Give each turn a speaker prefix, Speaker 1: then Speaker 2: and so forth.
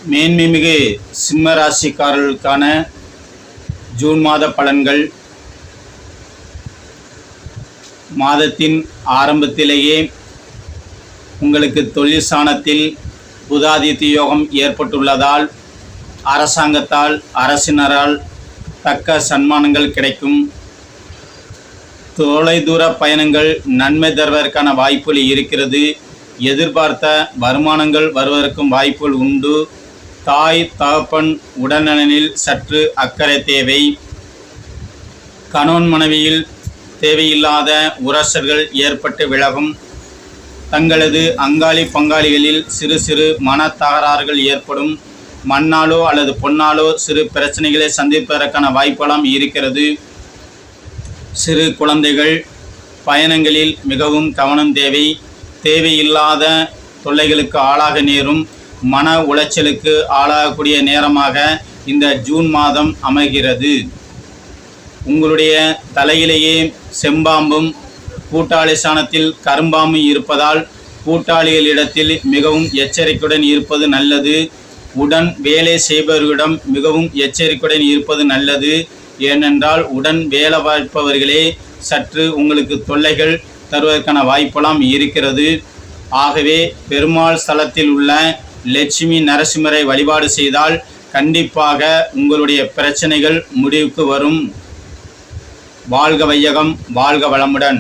Speaker 1: மேன்மைமிகு சிம்ம ராசிக்காரர்களுக்கான ஜூன் மாத பலன்கள். மாதத்தின் ஆரம்பத்திலேயே உங்களுக்கு தொழில் ஸ்தானத்தில் புதாதித்ய யோகம் ஏற்பட்டுள்ளதால் அரசாங்கத்தால் அரசினரால் தக்க சன்மானங்கள் கிடைக்கும். தொலைதூர பயணங்கள் நன்மை தருவதற்கான வாய்ப்புகள் இருக்கிறது. எதிர்பார்த்த வருமானங்கள் வருவதற்கும் வாய்ப்புகள் உண்டு. தாய் தகப்பன் உடல்நலனில் சற்று அக்கறை தேவை. கணவன் மனைவியில் தேவையில்லாத உரசல்கள் ஏற்பட்டு விலகும். தங்களது அங்காளி பங்காளிகளில் சிறு சிறு மன தகராறுகள் ஏற்படும். மண்ணாலோ அல்லது பொன்னாலோ சிறு பிரச்சனைகளை சந்திப்பதற்கான வாய்ப்பெல்லாம் இருக்கிறது. சிறு குழந்தைகள் பயணங்களில் மிகவும் கவனம் தேவை. தேவையில்லாத தொல்லைகளுக்கு ஆளாக நேரும். மன உளைச்சலுக்கு ஆளாகக்கூடிய நேரமாக இந்த ஜூன் மாதம் அமைகிறது. உங்களுடைய தலையிலேயே செம்பாம்பும் கூட்டாளி ஸ்தானத்தில் கரும்பாம்பும் இருப்பதால் கூட்டாளிகளிடத்தில் மிகவும் எச்சரிக்கையுடன் இருப்பது நல்லது. உடன் வேலை செய்பவர்களிடம் மிகவும் எச்சரிக்கையுடன் இருப்பது நல்லது. ஏனென்றால் உடன் வேலை பார்ப்பவர்களே சற்று உங்களுக்கு தொல்லைகள் தருவதற்கான வாய்ப்பெல்லாம் இருக்கிறது. ஆகவே பெருமாள் ஸ்தலத்தில் உள்ள லட்சுமி நரசிம்மரை வழிபாடு செய்தால் கண்டிப்பாக உங்களுடைய பிரச்சனைகள் முடிவுக்கு வரும். வாழ்க வையகம், வாழ்க வளமுடன்.